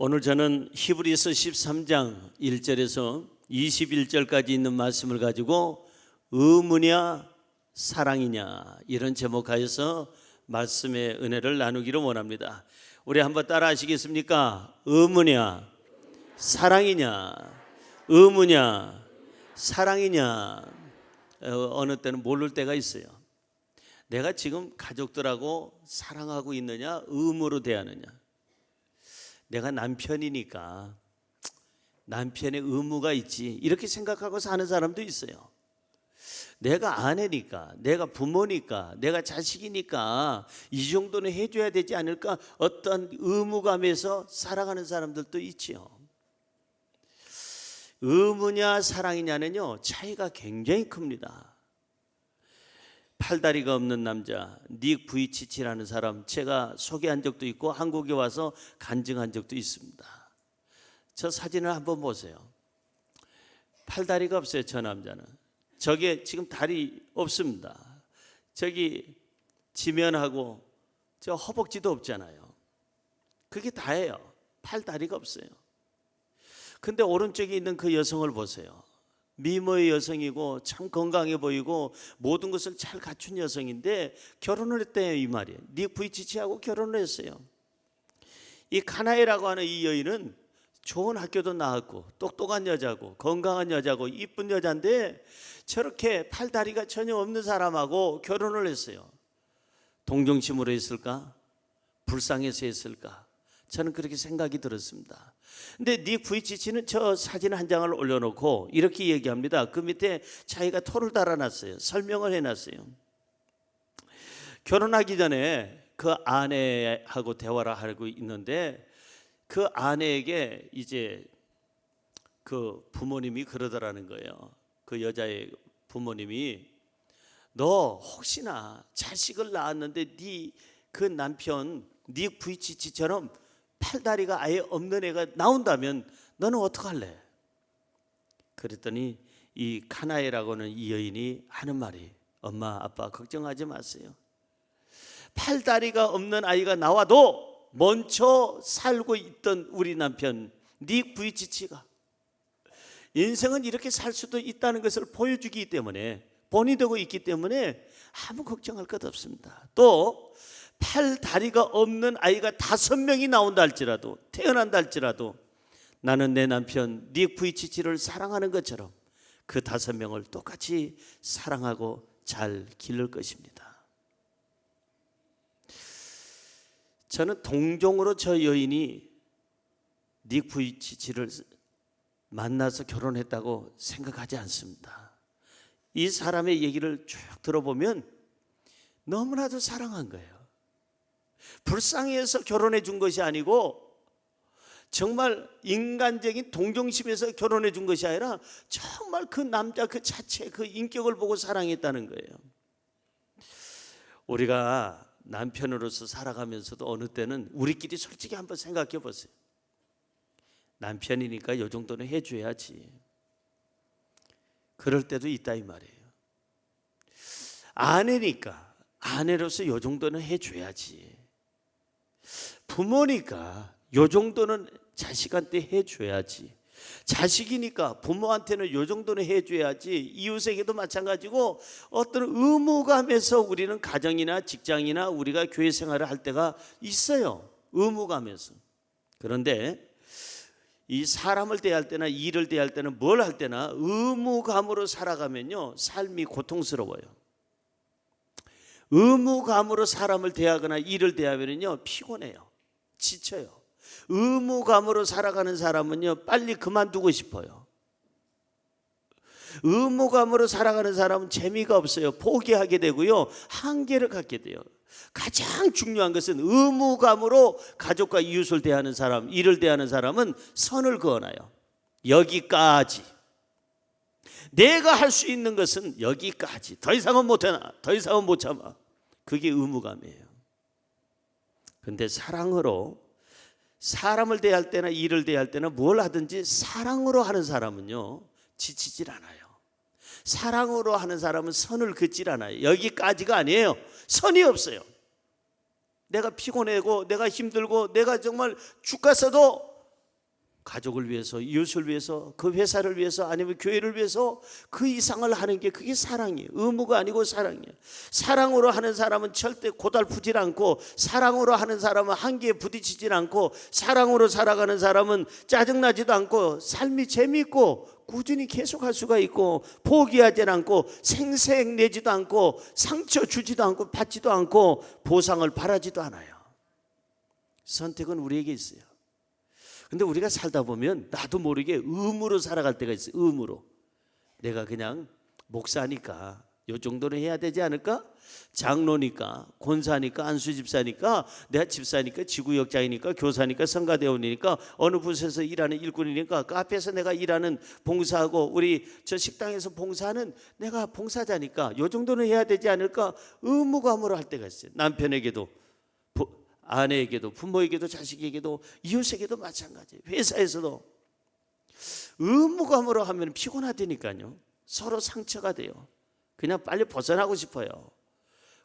오늘 저는 히브리서 13장 1절에서 21절까지 있는 말씀을 가지고 의무냐 사랑이냐 이런 제목하여서 말씀의 은혜를 나누기를 원합니다. 우리 한번 따라 하시겠습니까? 의무냐 사랑이냐, 의무냐 사랑이냐. 어느 때는 모를 때가 있어요. 내가 지금 가족들하고 사랑하고 있느냐, 의무로 대하느냐. 내가 남편이니까 남편의 의무가 있지 이렇게 생각하고 사는 사람도 있어요. 내가 아내니까, 내가 부모니까, 내가 자식이니까 이 정도는 해줘야 되지 않을까, 어떤 의무감에서 살아가는 사람들도 있지요. 의무냐 사랑이냐는요 차이가 굉장히 큽니다. 팔다리가 없는 남자 닉 부이치치라는 사람 제가 소개한 적도 있고 한국에 와서 간증한 적도 있습니다. 저 사진을 한번 보세요. 팔다리가 없어요. 저 남자는. 저게 지금 다리 없습니다. 저기 지면하고 저 허벅지도 없잖아요. 그게 다예요. 팔다리가 없어요. 근데 오른쪽에 있는 그 여성을 보세요. 미모의 여성이고 참 건강해 보이고 모든 것을 잘 갖춘 여성인데 결혼을 했대요. 이 말이에요. 닉 부이치치하고 결혼을 했어요. 이 카나에라고 하는 이 여인은 좋은 학교도 나왔고 똑똑한 여자고 건강한 여자고 이쁜 여자인데 저렇게 팔다리가 전혀 없는 사람하고 결혼을 했어요. 동정심으로 했을까? 불쌍해서 했을까? 저는 그렇게 생각이 들었습니다. 근데 닉 부이치치는 저 사진 한 장을 올려놓고 이렇게 얘기합니다. 그 밑에 자기가 토를 달아놨어요. 설명을 해놨어요. 결혼하기 전에 그 아내하고 대화를 하고 있는데 그 아내에게 이제 그 부모님이 그러더라는 거예요. 그 여자의 부모님이 너 혹시나 자식을 낳았는데 네 그 남편 닉 부이치치처럼 팔다리가 아예 없는 애가 나온다면 너는 어떡할래? 그랬더니 이 카나에라고는 이 여인이 하는 말이 엄마 아빠 걱정하지 마세요. 팔다리가 없는 아이가 나와도 먼저 살고 있던 우리 남편 닉 부이치치가 인생은 이렇게 살 수도 있다는 것을 보여주기 때문에 본이 되고 있기 때문에 아무 걱정할 것 없습니다. 또 팔다리가 없는 아이가 5명이 나온다 할지라도 태어난다 할지라도 나는 내 남편 닉 부이치치를 사랑하는 것처럼 그 5명을 똑같이 사랑하고 잘 기를 것입니다. 저는 동종으로 저 여인이 닉 부이치치를 만나서 결혼했다고 생각하지 않습니다. 이 사람의 얘기를 쭉 들어보면 너무나도 사랑한 거예요. 불쌍해서 결혼해 준 것이 아니고 정말 인간적인 동정심에서 결혼해 준 것이 아니라 정말 그 남자 그 자체 그 인격을 보고 사랑했다는 거예요. 우리가 남편으로서 살아가면서도 어느 때는 우리끼리 솔직히 한번 생각해 보세요. 남편이니까 이 정도는 해줘야지. 그럴 때도 있다 이 말이에요. 아내니까 아내로서 이 정도는 해줘야지. 부모니까 이 정도는 자식한테 해줘야지. 자식이니까 부모한테는 이 정도는 해줘야지. 이웃에게도 마찬가지고 어떤 의무감에서 우리는 가정이나 직장이나 우리가 교회 생활을 할 때가 있어요. 의무감에서. 그런데 이 사람을 대할 때나 일을 대할 때는 뭘 할 때나 의무감으로 살아가면요 삶이 고통스러워요. 의무감으로 사람을 대하거나 일을 대하면요 피곤해요. 지쳐요. 의무감으로 살아가는 사람은요 빨리 그만두고 싶어요. 의무감으로 살아가는 사람은 재미가 없어요. 포기하게 되고요 한계를 갖게 돼요. 가장 중요한 것은 의무감으로 가족과 이웃을 대하는 사람, 일을 대하는 사람은 선을 그어놔요. 여기까지. 내가 할 수 있는 것은 여기까지. 더 이상은 못하나, 더 이상은 못 참아. 그게 의무감이에요. 그런데 사랑으로 사람을 대할 때나 일을 대할 때나 뭘 하든지 사랑으로 하는 사람은요 지치질 않아요. 사랑으로 하는 사람은 선을 긋질 않아요. 여기까지가 아니에요. 선이 없어요. 내가 피곤하고 내가 힘들고 내가 정말 죽겠어도 가족을 위해서, 이웃을 위해서, 그 회사를 위해서, 아니면 교회를 위해서 그 이상을 하는 게 그게 사랑이에요. 의무가 아니고 사랑이에요. 사랑으로 하는 사람은 절대 고달프질 않고, 사랑으로 하는 사람은 한계에 부딪히질 않고, 사랑으로 살아가는 사람은 짜증나지도 않고, 삶이 재미있고 꾸준히 계속할 수가 있고, 포기하지 않고, 생색 내지도 않고, 상처 주지도 않고, 받지도 않고, 보상을 바라지도 않아요. 선택은 우리에게 있어요. 근데 우리가 살다 보면 나도 모르게 의무로 살아갈 때가 있어요. 의무로. 내가 그냥 목사니까 요 정도는 해야 되지 않을까? 장로니까, 권사니까, 안수집사니까, 내가 집사니까, 지구역장이니까, 교사니까, 성가대원이니까, 어느 부서에서 일하는 일꾼이니까, 카페에서 내가 일하는 봉사하고, 우리 저 식당에서 봉사하는 내가 봉사자니까 요 정도는 해야 되지 않을까? 의무감으로 할 때가 있어요. 남편에게도, 아내에게도, 부모에게도, 자식에게도, 이웃에게도 마찬가지예요. 회사에서도 의무감으로 하면 피곤하다니까요. 서로 상처가 돼요. 그냥 빨리 벗어나고 싶어요.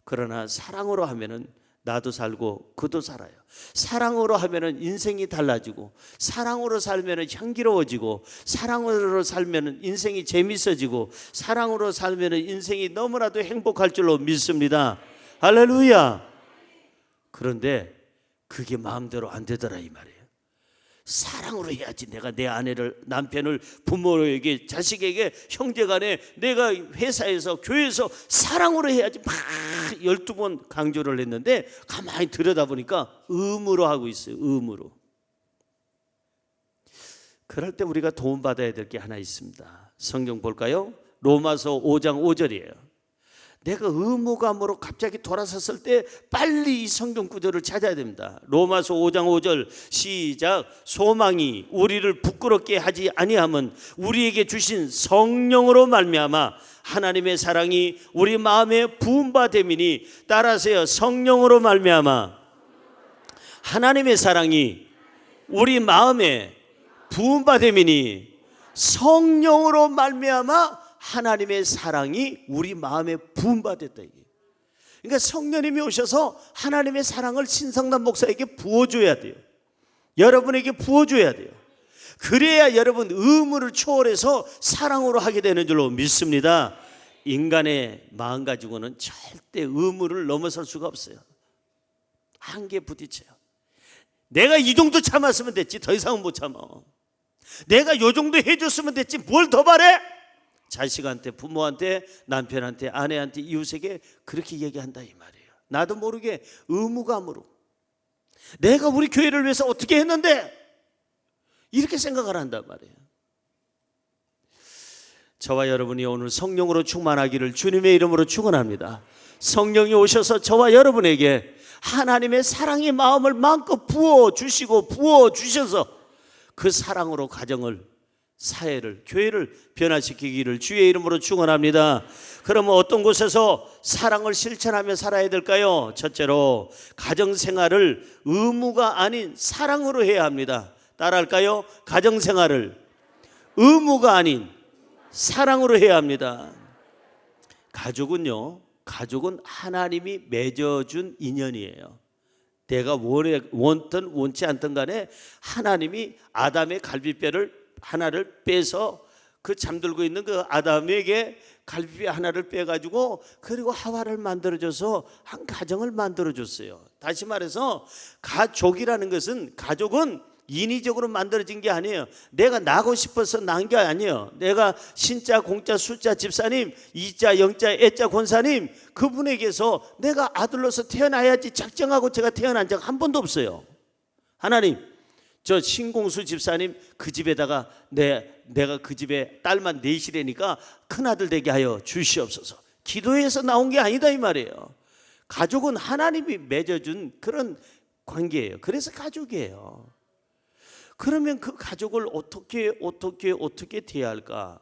그러나 사랑으로 하면은 나도 살고 그도 살아요. 사랑으로 하면은 인생이 달라지고, 사랑으로 살면은 향기로워지고, 사랑으로 살면은 인생이 재밌어지고, 사랑으로 살면은 인생이 너무나도 행복할 줄로 믿습니다. 할렐루야. 그런데 그게 마음대로 안 되더라 이 말이에요. 사랑으로 해야지. 내가 내 아내를, 남편을, 부모에게, 자식에게, 형제간에, 내가 회사에서, 교회에서 사랑으로 해야지 막 12번 강조를 했는데, 가만히 들여다보니까 의무로 하고 있어요. 의무로. 그럴 때 우리가 도움받아야 될 게 하나 있습니다. 성경 볼까요? 로마서 5장 5절이에요. 내가 의무감으로 갑자기 돌아섰을 때 빨리 이 성경 구절을 찾아야 됩니다. 로마서 5장 5절 시작. 소망이 우리를 부끄럽게 하지 아니함은 우리에게 주신 성령으로 말미암아 하나님의 사랑이 우리 마음에 부은 바 됨이니, 따라서요, 성령으로 말미암아 하나님의 사랑이 우리 마음에 부은 바 됨이니, 성령으로 말미암아 하나님의 사랑이 우리 마음에 부음받았다. 이게. 그러니까 성령님이 오셔서 하나님의 사랑을 신성남 목사에게 부어줘야 돼요. 여러분에게 부어줘야 돼요. 그래야 여러분 의무를 초월해서 사랑으로 하게 되는 줄로 믿습니다. 인간의 마음 가지고는 절대 의무를 넘어설 수가 없어요. 한계에 부딪혀요. 내가 이 정도 참았으면 됐지 더 이상은 못 참아. 내가 요 정도 해줬으면 됐지 뭘 더 바래? 자식한테, 부모한테, 남편한테, 아내한테, 이웃에게 그렇게 얘기한다 이 말이에요. 나도 모르게 의무감으로 내가 우리 교회를 위해서 어떻게 했는데 이렇게 생각을 한단 말이에요. 저와 여러분이 오늘 성령으로 충만하기를 주님의 이름으로 축원합니다. 성령이 오셔서 저와 여러분에게 하나님의 사랑의 마음을 마음껏 부어주시고 부어주셔서 그 사랑으로 가정을, 사회를, 교회를 변화시키기를 주의 이름으로 축원합니다. 그러면 어떤 곳에서 사랑을 실천하며 살아야 될까요? 첫째로 가정생활을 의무가 아닌 사랑으로 해야 합니다. 따라할까요? 가정생활을 의무가 아닌 사랑으로 해야 합니다. 가족은 하나님이 맺어준 인연이에요. 내가 원든 원치 않든 간에 하나님이 아담의 갈비뼈를 하나를 빼서 그 잠들고 있는 그 아담에게 갈비뼈 하나를 빼가지고 그리고 하와를 만들어줘서 한 가정을 만들어줬어요. 다시 말해서 가족이라는 것은, 가족은 인위적으로 만들어진 게 아니에요. 내가 나고 싶어서 난 게 아니에요. 내가 신자, 공자, 수자 집사님, 이자, 영자, 애자 권사님, 그분에게서 내가 아들로서 태어나야지 작정하고 제가 태어난 적 한 번도 없어요. 하나님, 저 신공수 집사님 그 집에다가 내가 그 집에 딸만 넷이라니까 큰아들 되게 하여 주시옵소서. 기도해서 나온 게 아니다 이 말이에요. 가족은 하나님이 맺어준 그런 관계예요. 그래서 가족이에요. 그러면 그 가족을 어떻게 대할까?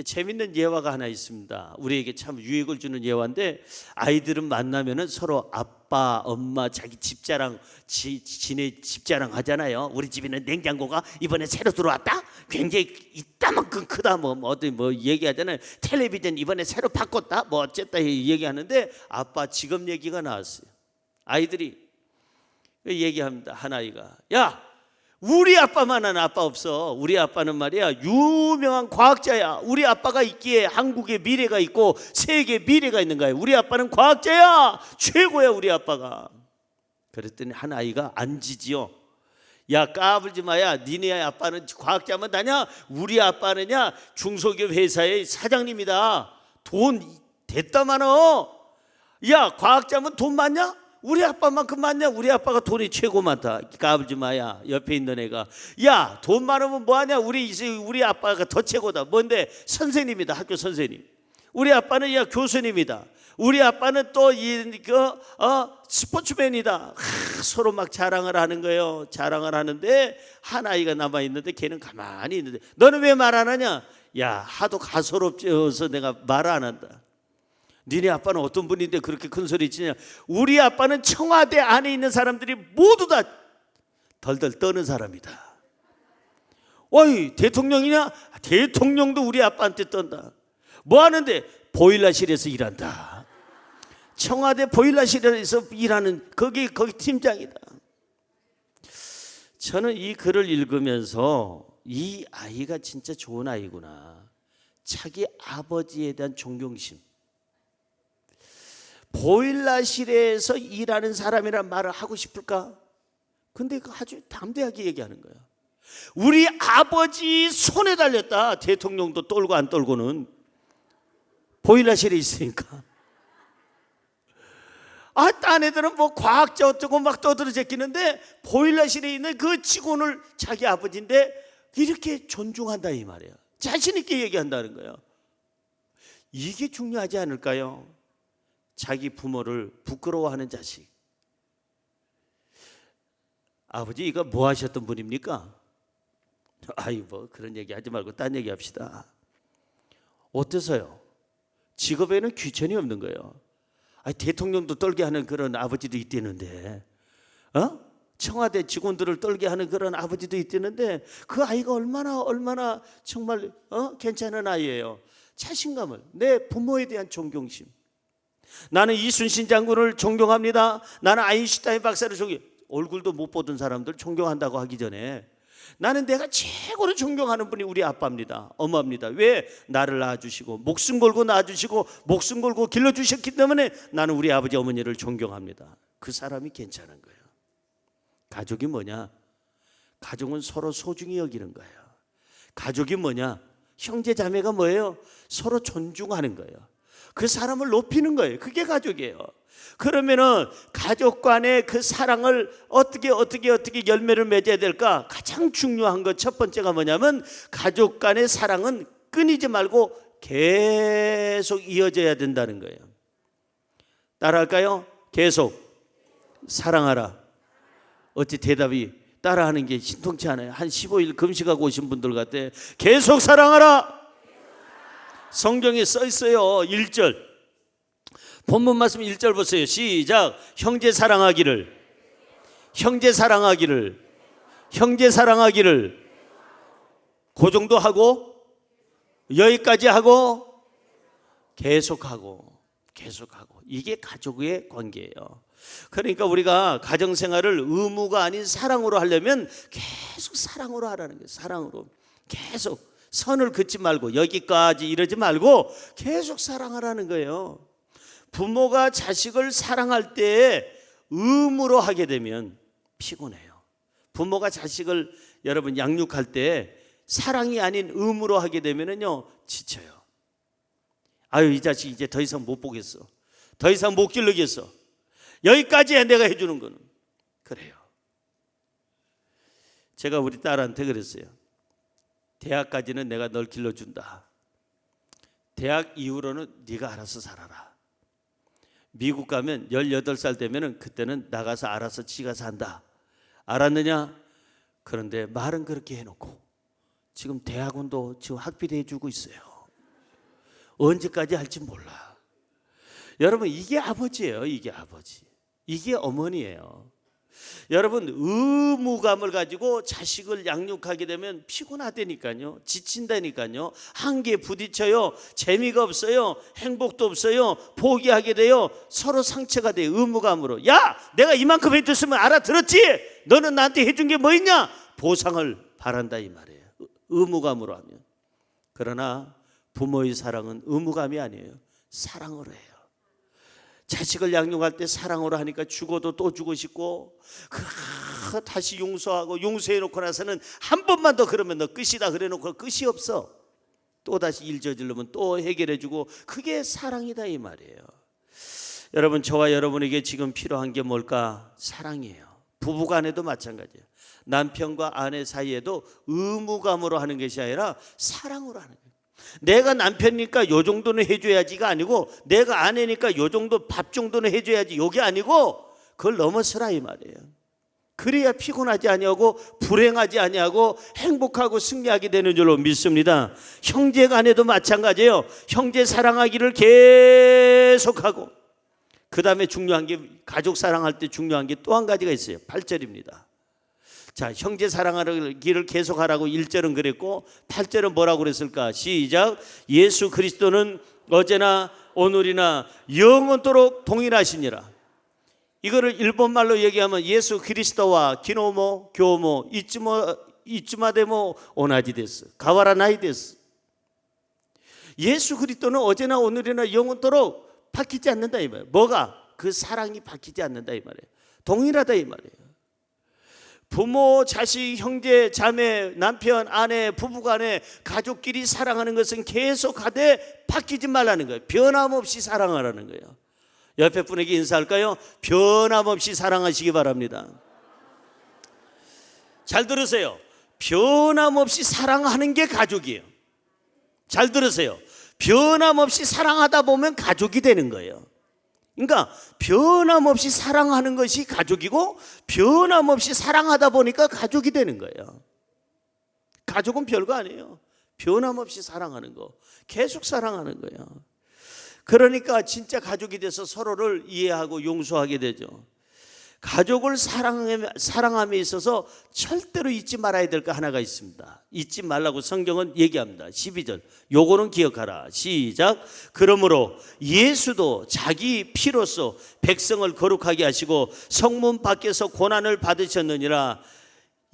재밌는 예화가 하나 있습니다. 우리에게 참 유익을 주는 예화인데, 아이들은 만나면은 서로 아빠, 엄마, 자기 집자랑, 지네 집자랑 하잖아요. 우리 집에는 냉장고가 이번에 새로 들어왔다? 굉장히 이따만큼 크다. 어디 얘기하잖아요. 텔레비전 이번에 새로 바꿨다? 어쨌다 얘기하는데, 아빠 직업 얘기가 나왔어요. 아이들이 얘기합니다. 한 아이가, 야, 우리 아빠만한 아빠 없어. 우리 아빠는 말이야 유명한 과학자야. 우리 아빠가 있기에 한국의 미래가 있고 세계의 미래가 있는 거야. 우리 아빠는 과학자야. 최고야 우리 아빠가. 그랬더니 한 아이가 안 지지요. 야 까불지 마야. 니네 아빠는 과학자면 나냐? 우리 아빠는야 중소기업 회사의 사장님이다. 돈 됐다 많어. 야 과학자면 돈 많냐? 우리 아빠만큼 많냐? 우리 아빠가 돈이 최고 많다. 까불지 마야. 옆에 있는 애가 야 돈 많으면 뭐하냐? 우리 아빠가 더 최고다. 뭔데? 선생님이다. 학교 선생님. 우리 아빠는 야 교수님이다. 우리 아빠는 또 스포츠맨이다. 서로 막 자랑을 하는 거예요. 자랑을 하는데 한 아이가 남아 있는데 걔는 가만히 있는데 너는 왜 말 안 하냐? 야 하도 가소롭져서 내가 말 안 한다. 니네 아빠는 어떤 분인데 그렇게 큰 소리 치냐? 우리 아빠는 청와대 안에 있는 사람들이 모두 다 덜덜 떠는 사람이다. 어이 대통령이냐? 대통령도 우리 아빠한테 떤다. 뭐 하는데? 보일러실에서 일한다. 청와대 보일러실에서 일하는 거기 팀장이다. 저는 이 글을 읽으면서 이 아이가 진짜 좋은 아이구나. 자기 아버지에 대한 존경심. 보일러실에서 일하는 사람이란 말을 하고 싶을까? 근데 아주 담대하게 얘기하는 거야. 우리 아버지 손에 달렸다. 대통령도 떨고 안 떨고는 보일러실에 있으니까. 딴 애들은 뭐 과학자 어쩌고 막 떠들어 제끼는데 보일러실에 있는 그 직원을 자기 아버지인데 이렇게 존중한다 이 말이야. 자신 있게 얘기한다는 거야. 이게 중요하지 않을까요? 자기 부모를 부끄러워하는 자식. 아버지 이거 뭐 하셨던 분입니까? 뭐 그런 얘기 하지 말고 딴 얘기 합시다. 어때서요? 직업에는 귀천이 없는 거예요. 대통령도 떨게 하는 그런 아버지도 있대는데 청와대 직원들을 떨게 하는 그런 아버지도 있대는데 그 아이가 얼마나 정말 괜찮은 아이예요. 자신감을, 내 부모에 대한 존경심. 나는 이순신 장군을 존경합니다. 나는 아인슈타인 박사를 얼굴도 못 보던 사람들 존경한다고 하기 전에 나는 내가 최고로 존경하는 분이 우리 아빠입니다. 엄마입니다. 왜? 나를 낳아주시고 목숨 걸고 낳아주시고 목숨 걸고 길러주셨기 때문에 나는 우리 아버지 어머니를 존경합니다. 그 사람이 괜찮은 거예요. 가족이 뭐냐? 가족은 서로 소중히 여기는 거예요. 가족이 뭐냐? 형제 자매가 뭐예요? 서로 존중하는 거예요. 그 사람을 높이는 거예요. 그게 가족이에요. 그러면은 가족 간의 그 사랑을 어떻게 열매를 맺어야 될까? 가장 중요한 것 첫 번째가 뭐냐면 가족 간의 사랑은 끊이지 말고 계속 이어져야 된다는 거예요. 따라할까요? 계속 사랑하라. 어찌 대답이 따라하는 게 신통치 않아요. 한 15일 금식하고 오신 분들 같아. 계속 사랑하라. 성경에 써 있어요. 1절 본문 말씀 1절 보세요. 시작. 형제 사랑하기를 그 정도 하고 여기까지 하고 계속하고 이게 가족의 관계예요. 그러니까 우리가 가정생활을 의무가 아닌 사랑으로 하려면 계속 사랑으로 하라는 거예요. 사랑으로 계속 선을 긋지 말고 여기까지 이러지 말고 계속 사랑하라는 거예요. 부모가 자식을 사랑할 때 의무로 하게 되면 피곤해요. 부모가 자식을 여러분 양육할 때 사랑이 아닌 의무로 하게 되면은요 지쳐요. 이 자식 이제 더 이상 못 보겠어. 더 이상 못 기르겠어. 여기까지 해 내가 해주는 거는. 그래요. 제가 우리 딸한테 그랬어요. 대학까지는 내가 널 길러준다. 대학 이후로는 네가 알아서 살아라. 미국 가면 18살 되면은 그때는 나가서 알아서 지가 산다. 알았느냐? 그런데 말은 그렇게 해놓고 지금 대학원도 지금 학비도 해주고 있어요. 언제까지 할지 몰라. 여러분 이게 아버지예요. 이게 아버지. 이게 어머니예요. 여러분 의무감을 가지고 자식을 양육하게 되면 피곤하다니까요. 지친다니까요. 한계에 부딪혀요. 재미가 없어요. 행복도 없어요. 포기하게 돼요. 서로 상처가 돼요. 의무감으로. 야 내가 이만큼 해줬으면 알아들었지. 너는 나한테 해준 게 뭐 있냐? 보상을 바란다 이 말이에요. 의무감으로 하면. 그러나 부모의 사랑은 의무감이 아니에요. 사랑으로 해요. 자식을 양육할 때 사랑으로 하니까 죽어도 또 주고 싶고, 다시 용서하고, 용서해 놓고 나서는 한 번만 더 그러면 너 끝이다 그래 놓고 끝이 없어. 또 다시 일 저지르면 또 해결해 주고, 그게 사랑이다 이 말이에요. 여러분, 저와 여러분에게 지금 필요한 게 뭘까? 사랑이에요. 부부간에도 마찬가지예요. 남편과 아내 사이에도 의무감으로 하는 것이 아니라 사랑으로 하는 거예요. 내가 남편이니까 요 정도는 해줘야지가 아니고, 내가 아내니까 요 정도 밥 정도는 해줘야지, 요게 아니고 그걸 넘어서라 이 말이에요. 그래야 피곤하지 아니하고 불행하지 아니하고 행복하고 승리하게 되는 줄로 믿습니다. 형제 간에도 마찬가지예요. 형제 사랑하기를 계속하고, 그 다음에 중요한 게, 가족 사랑할 때 중요한 게 또 한 가지가 있어요. 8절입니다. 자, 형제 사랑하기를 계속하라고 1절은 그랬고 8절은 뭐라고 그랬을까? 시작. 예수 그리스도는 어제나 오늘이나 영원토록 동일하시니라. 이거를 일본말로 얘기하면 예수 그리스도와 기노모 교모 이츠마데모 오나지 데스 가와라 나이 데스. 예수 그리스도는 어제나 오늘이나 영원토록 바뀌지 않는다 이 말이에요. 뭐가? 그 사랑이 바뀌지 않는다 이 말이에요. 동일하다 이 말이에요. 부모, 자식, 형제, 자매, 남편, 아내, 부부간에 가족끼리 사랑하는 것은 계속하되 바뀌지 말라는 거예요. 변함없이 사랑하라는 거예요. 옆에 분에게 인사할까요? 변함없이 사랑하시기 바랍니다. 잘 들으세요. 변함없이 사랑하는 게 가족이에요. 잘 들으세요. 변함없이 사랑하다 보면 가족이 되는 거예요. 그러니까 변함없이 사랑하는 것이 가족이고, 변함없이 사랑하다 보니까 가족이 되는 거예요. 가족은 별거 아니에요. 변함없이 사랑하는 거, 계속 사랑하는 거예요. 그러니까 진짜 가족이 돼서 서로를 이해하고 용서하게 되죠. 가족을 사랑함에 있어서 절대로 잊지 말아야 될 거 하나가 있습니다. 잊지 말라고 성경은 얘기합니다. 12절, 요거는 기억하라. 시작. 그러므로 예수도 자기 피로써 백성을 거룩하게 하시고 성문 밖에서 고난을 받으셨느니라.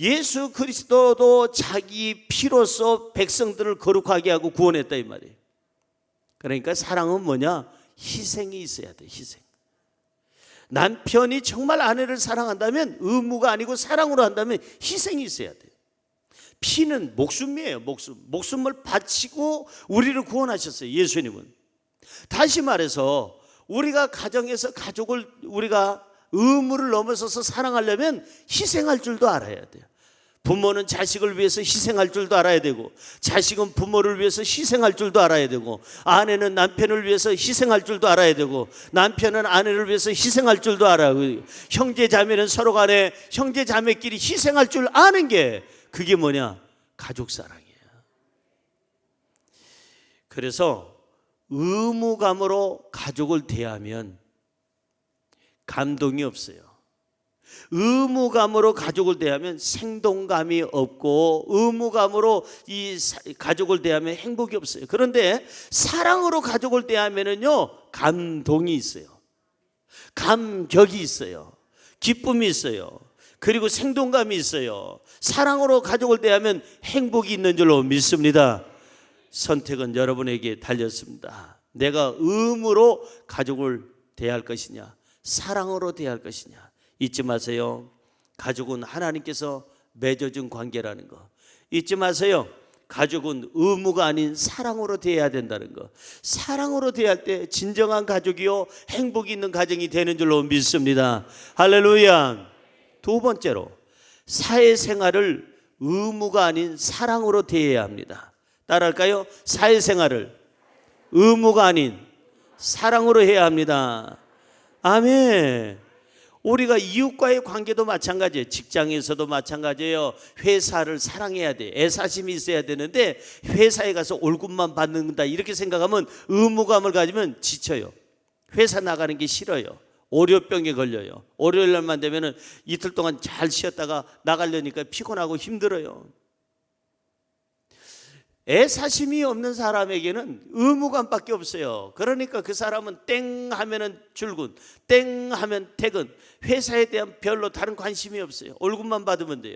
예수 그리스도도 자기 피로써 백성들을 거룩하게 하고 구원했다 이 말이에요. 그러니까 사랑은 뭐냐? 희생이 있어야 돼. 희생. 남편이 정말 아내를 사랑한다면 의무가 아니고 사랑으로 한다면 희생이 있어야 돼요. 피는 목숨이에요. 목숨을 바치고 우리를 구원하셨어요. 예수님은. 다시 말해서 우리가 가정에서 가족을 우리가 의무를 넘어서서 사랑하려면 희생할 줄도 알아야 돼요. 부모는 자식을 위해서 희생할 줄도 알아야 되고, 자식은 부모를 위해서 희생할 줄도 알아야 되고, 아내는 남편을 위해서 희생할 줄도 알아야 되고, 남편은 아내를 위해서 희생할 줄도 알아야 되고, 형제 자매는 서로 간에 형제 자매끼리 희생할 줄 아는 게, 그게 뭐냐? 가족 사랑이에요. 그래서 의무감으로 가족을 대하면 감동이 없어요. 의무감으로 가족을 대하면 생동감이 없고, 의무감으로 이 가족을 대하면 행복이 없어요. 그런데 사랑으로 가족을 대하면은요, 감동이 있어요. 감격이 있어요. 기쁨이 있어요. 그리고 생동감이 있어요. 사랑으로 가족을 대하면 행복이 있는 줄로 믿습니다. 선택은 여러분에게 달렸습니다. 내가 의무로 가족을 대할 것이냐, 사랑으로 대할 것이냐. 잊지 마세요. 가족은 하나님께서 맺어준 관계라는 거. 잊지 마세요. 가족은 의무가 아닌 사랑으로 대해야 된다는 거. 사랑으로 대할 때 진정한 가족이요, 행복이 있는 가정이 되는 줄로 믿습니다. 할렐루야. 두 번째로, 사회생활을 의무가 아닌 사랑으로 대해야 합니다. 따라할까요? 사회생활을 의무가 아닌 사랑으로 해야 합니다. 아멘. 우리가 이웃과의 관계도 마찬가지예요. 직장에서도 마찬가지예요. 회사를 사랑해야 돼. 애사심이 있어야 되는데, 회사에 가서 월급만 받는다 이렇게 생각하면, 의무감을 가지면 지쳐요. 회사 나가는 게 싫어요. 월요병에 걸려요. 월요일 날만 되면 이틀 동안 잘 쉬었다가 나가려니까 피곤하고 힘들어요. 애사심이 없는 사람에게는 의무감밖에 없어요. 그러니까 그 사람은 땡 하면은 출근, 땡 하면 퇴근, 회사에 대한 별로 다른 관심이 없어요. 월급만 받으면 돼요.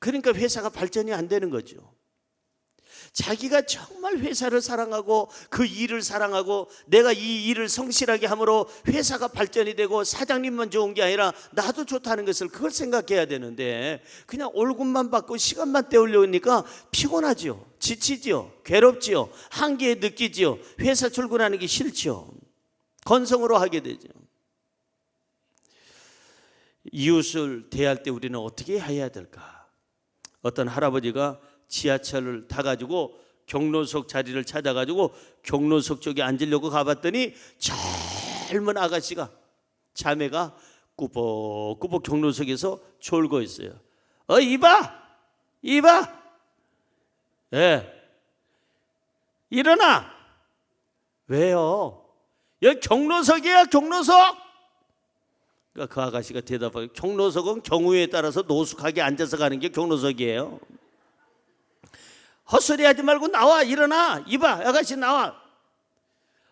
그러니까 회사가 발전이 안 되는 거죠. 자기가 정말 회사를 사랑하고 그 일을 사랑하고 내가 이 일을 성실하게 함으로 회사가 발전이 되고 사장님만 좋은 게 아니라 나도 좋다는 것을 그걸 생각해야 되는데 그냥 월급만 받고 시간만 때우려니까 피곤하지요, 지치지요, 괴롭지요, 한계에 느끼지요, 회사 출근하는 게 싫지요, 건성으로 하게 되죠. 이웃을 대할 때 우리는 어떻게 해야 될까? 어떤 할아버지가 지하철을 타가지고 경로석 자리를 찾아가지고 경로석 쪽에 앉으려고 가봤더니 젊은 아가씨가, 자매가 꾸벅꾸벅 경로석에서 졸고 있어요. 이봐 일어나. 왜요? 여기 경로석이야, 경로석. 그러니까 그 아가씨가 대답하고, 경로석은 경우에 따라서 노숙하게 앉아서 가는 게 경로석이에요. 헛소리 하지 말고 나와, 일어나. 이봐, 아가씨 나와.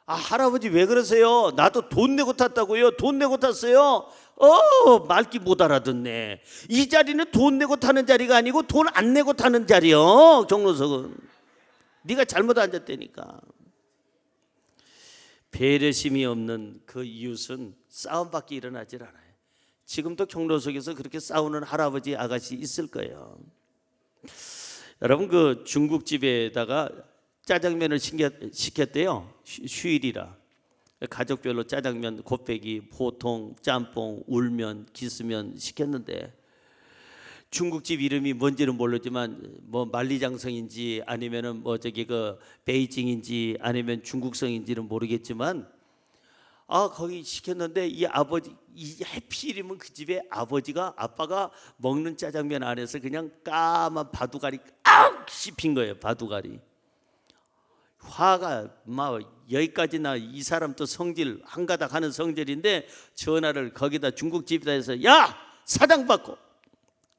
할아버지 왜 그러세요? 나도 돈 내고 탔다고요. 돈 내고 탔어요. 말귀 못 알아듣네. 이 자리는 돈 내고 타는 자리가 아니고 돈 안 내고 타는 자리요, 경로석은. 네가 잘못 앉았다니까. 배려심이 없는 그 이웃은 싸움밖에 일어나질 않아요. 지금도 경로석에서 그렇게 싸우는 할아버지 아가씨 있을 거예요. 여러분, 그 중국집에다가 짜장면을 시켰대요. 휴일이라. 가족별로 짜장면, 곱빼기, 보통, 짬뽕, 울면, 기스면 시켰는데 중국집 이름이 뭔지는 모르지만 뭐 만리장성인지 아니면은 뭐 저기 그 베이징인지 아니면 중국성인지는 모르겠지만 거기 시켰는데 이 아버지, 이 해필이면 그 집에 아빠가 먹는 짜장면 안에서 그냥 까만 바두가리 씹힌 거예요. 바두가리. 화가 막 여기까지나. 이 사람 또 성질 한가닥 하는 성질인데 전화를 거기다 중국집에다 해서, 야, 사장 바꿔.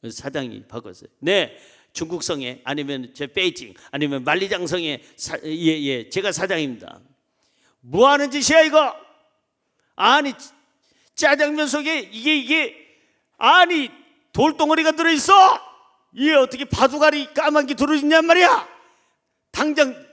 사장이 바꿨어요. 네, 중국성에 아니면 저 베이징 아니면 만리장성에 제가 사장입니다. 뭐 하는 짓이야 이거? 아니, 짜장면 속에 이게 아니 돌덩어리가 들어있어. 이게 어떻게 바두가리 까만 게 들어있냔 말이야. 당장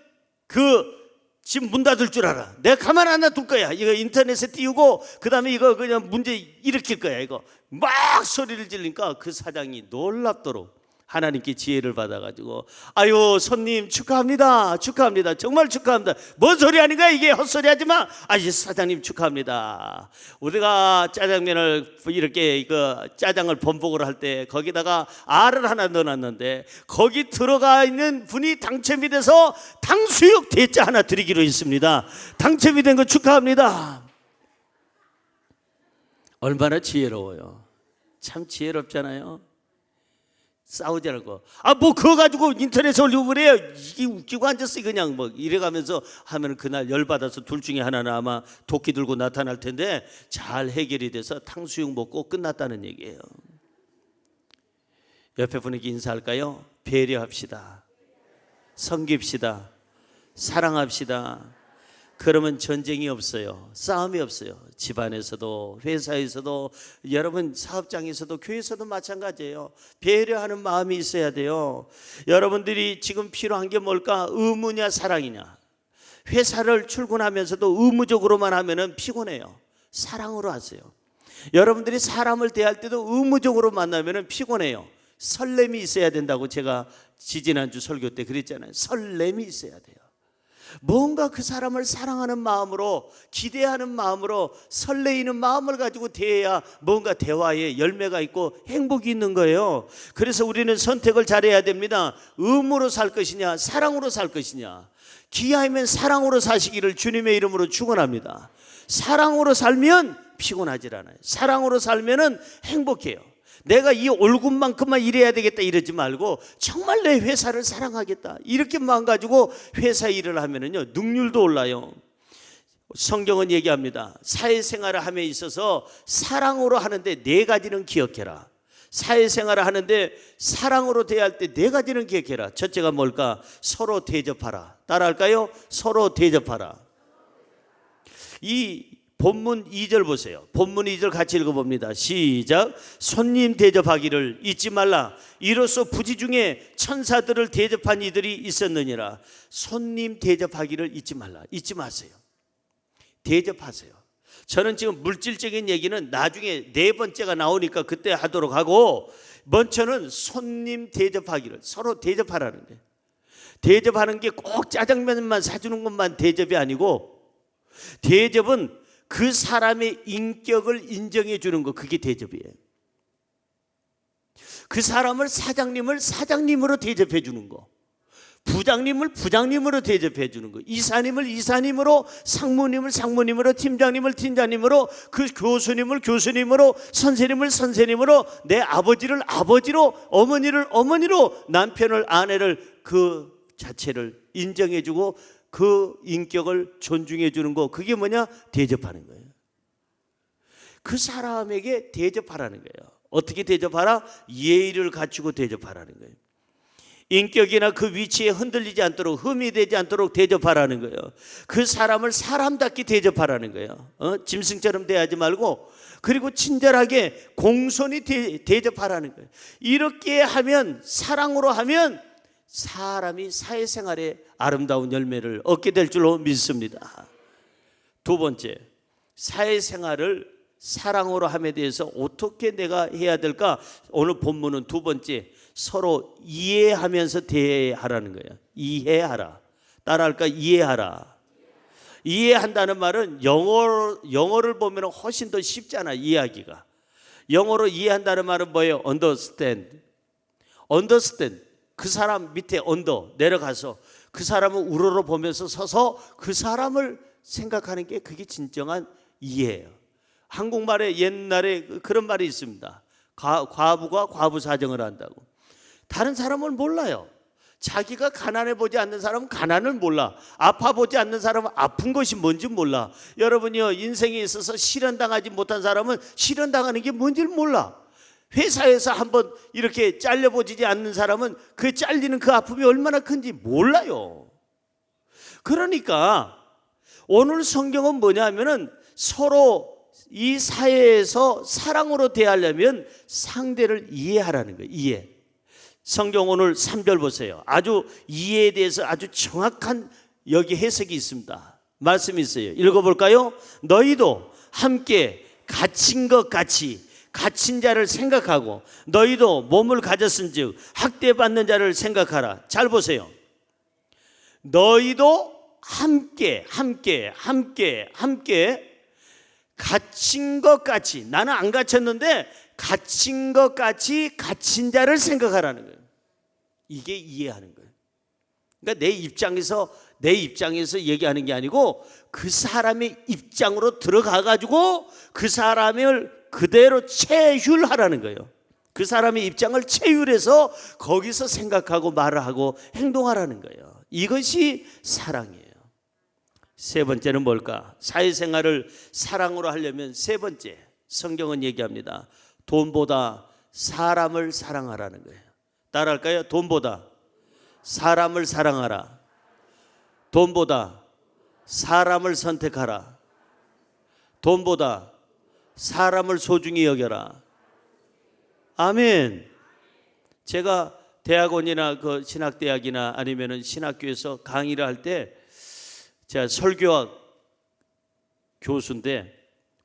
집 문 닫을 줄 알아. 내가 가만 안 놔둘 거야. 이거 인터넷에 띄우고 그다음에 이거 그냥 문제 일으킬 거야. 이거 막 소리를 지르니까 그 사장이 놀랍도록 하나님께 지혜를 받아가지고, 아유 손님 축하합니다, 축하합니다, 정말 축하합니다. 뭔 소리 하는 거야 이게? 헛소리 하지 마. 사장님 축하합니다. 우리가 짜장면을 이렇게 짜장을 번복을 할 때 거기다가 알을 하나 넣어놨는데 거기 들어가 있는 분이 당첨이 돼서 탕수육 대짜 하나 드리기로 했습니다. 당첨이 된 거 축하합니다. 얼마나 지혜로워요. 참 지혜롭잖아요. 싸우지 않고, 뭐 그거 가지고 인터넷에 올리고 그래요. 이게 웃기고 앉았어 그냥 뭐 이래가면서 하면 그날 열받아서 둘 중에 하나는 아마 도끼 들고 나타날 텐데 잘 해결이 돼서 탕수육 먹고 끝났다는 얘기예요. 옆에 분에게 인사할까요? 배려합시다, 섬깁시다, 사랑합시다. 그러면 전쟁이 없어요. 싸움이 없어요. 집안에서도, 회사에서도, 여러분 사업장에서도, 교회에서도 마찬가지예요. 배려하는 마음이 있어야 돼요. 여러분들이 지금 필요한 게 뭘까? 의무냐 사랑이냐. 회사를 출근하면서도 의무적으로만 하면은 피곤해요. 사랑으로 하세요. 여러분들이 사람을 대할 때도 의무적으로 만나면은 피곤해요. 설렘이 있어야 된다고 제가 지지난주 설교 때 그랬잖아요. 설렘이 있어야 돼요. 뭔가 그 사람을 사랑하는 마음으로, 기대하는 마음으로, 설레이는 마음을 가지고 대해야 뭔가 대화에 열매가 있고 행복이 있는 거예요. 그래서 우리는 선택을 잘해야 됩니다. 의무로 살 것이냐, 사랑으로 살 것이냐. 기하면 사랑으로 사시기를 주님의 이름으로 축원합니다. 사랑으로 살면 피곤하질 않아요. 사랑으로 살면은 행복해요. 내가 이 월급만큼만 일해야 되겠다 이러지 말고 정말 내 회사를 사랑하겠다 이렇게 마음 가지고 회사 일을 하면은요 능률도 올라요. 성경은 얘기합니다. 사회생활을 함에 있어서 사랑으로 하는데 네 가지는 기억해라. 사회생활을 하는데 사랑으로 대할 때 네 가지는 기억해라. 첫째가 뭘까? 서로 대접하라. 따라할까요? 서로 대접하라. 이 본문 2절 보세요. 본문 2절 같이 읽어봅니다. 시작. 손님 대접하기를 잊지 말라. 이로써 부지 중에 천사들을 대접한 이들이 있었느니라. 손님 대접하기를 잊지 말라. 잊지 마세요. 대접하세요. 저는 지금 물질적인 얘기는 나중에 네 번째가 나오니까 그때 하도록 하고, 먼저는 손님 대접하기를, 서로 대접하라는 거예요. 대접하는 게 꼭 짜장면만 사주는 것만 대접이 아니고, 대접은 그 사람의 인격을 인정해 주는 거, 그게 대접이에요. 그 사람을 사장님을 사장님으로 대접해 주는 거, 부장님을 부장님으로 대접해 주는 거, 이사님을 이사님으로, 상무님을 상무님으로, 팀장님을 팀장님으로, 그 교수님을 교수님으로, 선생님을 선생님으로, 내 아버지를 아버지로, 어머니를 어머니로, 남편을 아내를 그 자체를 인정해 주고 그 인격을 존중해 주는 거, 그게 뭐냐? 대접하는 거예요. 그 사람에게 대접하라는 거예요. 어떻게 대접하라? 예의를 갖추고 대접하라는 거예요. 인격이나 그 위치에 흔들리지 않도록, 흠이 되지 않도록 대접하라는 거예요. 그 사람을 사람답게 대접하라는 거예요. 짐승처럼 대하지 말고, 그리고 친절하게 공손히 대접하라는 거예요. 이렇게 하면, 사랑으로 하면 사람이 사회생활에 아름다운 열매를 얻게 될 줄로 믿습니다. 두 번째, 사회생활을 사랑으로 함에 대해서 어떻게 내가 해야 될까? 오늘 본문은 두 번째, 서로 이해하면서 대하라는 거예요. 이해하라. 따라할까? 이해하라. 이해한다는 말은 영어를 보면 훨씬 더 쉽잖아, 이해하기가. 영어로 이해한다는 말은 뭐예요? understand. 그 사람 밑에 내려가서 그 사람을 우러러 보면서 서서 그 사람을 생각하는 게, 그게 진정한 이해예요. 한국말에 옛날에 그런 말이 있습니다. 과부가 과부 사정을 한다고. 다른 사람을 몰라요. 자기가 가난해 보지 않는 사람은 가난을 몰라. 아파 보지 않는 사람은 아픈 것이 뭔지 몰라. 여러분이요, 인생에 있어서 실현당하지 못한 사람은 실현당하는 게 뭔지를 몰라. 회사에서 한번 이렇게 잘려보지 않는 사람은 그 잘리는 그 아픔이 얼마나 큰지 몰라요. 그러니까 오늘 성경은 뭐냐면은, 서로 이 사회에서 사랑으로 대하려면 상대를 이해하라는 거예요. 이해. 성경 오늘 3절 보세요. 아주 이해에 대해서 아주 정확한 여기 해석이 있습니다. 말씀이 있어요. 읽어볼까요? 너희도 함께 갇힌 것 같이 갇힌 자를 생각하고, 너희도 몸을 가졌은즉 학대받는 자를 생각하라. 잘 보세요. 너희도 함께 갇힌 것 같이, 나는 안 갇혔는데 갇힌 것 같이 갇힌 자를 생각하라는 거예요. 이게 이해하는 거예요. 그러니까 내 입장에서 얘기하는 게 아니고, 그 사람의 입장으로 들어가 가지고 그 사람을 그대로 체휼하라는 거예요. 그 사람의 입장을 체휼해서 거기서 생각하고 말을 하고 행동하라는 거예요. 이것이 사랑이에요. 세 번째는 뭘까? 사회생활을 사랑으로 하려면 세 번째, 성경은 얘기합니다. 돈보다 사람을 사랑하라는 거예요. 따라할까요? 돈보다 사람을 사랑하라. 돈보다 사람을 선택하라. 돈보다 사람을 소중히 여겨라. 아멘. 제가 대학원이나 그 신학대학이나 아니면은 신학교에서 강의를 할 때, 제가 설교학 교수인데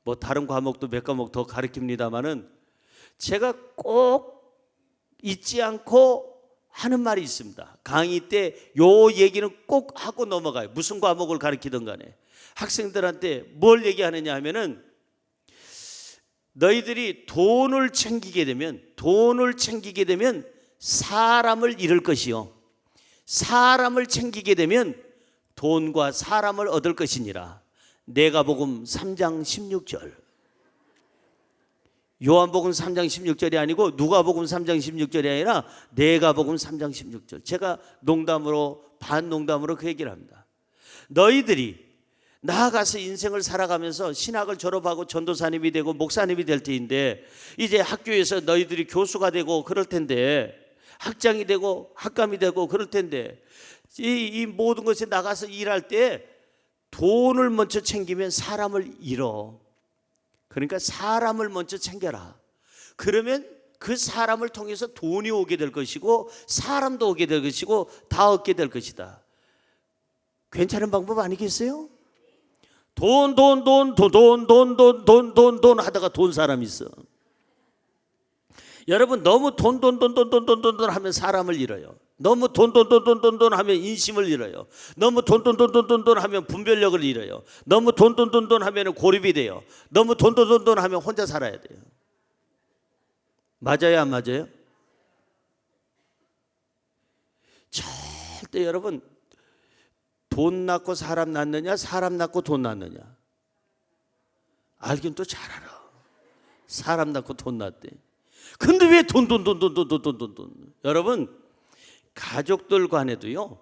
뭐 다른 과목도 몇 과목 더 가르칩니다마는, 제가 꼭 잊지 않고 하는 말이 있습니다. 강의 때 요 얘기는 꼭 하고 넘어가요. 무슨 과목을 가르치든 간에. 학생들한테 뭘 얘기하느냐 하면은, 너희들이 돈을 챙기게 되면 사람을 잃을 것이요, 사람을 챙기게 되면 돈과 사람을 얻을 것이니라. 내가복음 3장 16절. 요한복음 3장 16절이 아니고 누가복음 3장 16절이 아니라 내가복음 3장 16절. 제가 농담으로, 반농담으로 그 얘기를 합니다. 너희들이 나아가서 인생을 살아가면서 신학을 졸업하고 전도사님이 되고 목사님이 될 때인데, 이제 학교에서 너희들이 교수가 되고 그럴 텐데, 학장이 되고 학감이 되고 그럴 텐데, 이 모든 것에 나가서 일할 때 돈을 먼저 챙기면 사람을 잃어. 그러니까 사람을 먼저 챙겨라. 그러면 그 사람을 통해서 돈이 오게 될 것이고 사람도 오게 될 것이고 다 얻게 될 것이다. 괜찮은 방법 아니겠어요? 돈 하다가 돈 사람이 있어. 여러분, 너무 돈 하면 사람을 잃어요. 너무 돈 하면 인심을 잃어요. 너무 돈 하면 분별력을 잃어요. 너무 돈 하면 고립이 돼요. 너무 돈 하면 혼자 살아야 돼요. 맞아요, 안 맞아요? 절대 여러분, 돈 낳고 사람 낳느냐, 사람 낳고 돈 낳느냐. 알긴 또 잘 알아. 사람 낳고 돈 낳대. 근데 왜 돈. 여러분, 가족들 간에도요,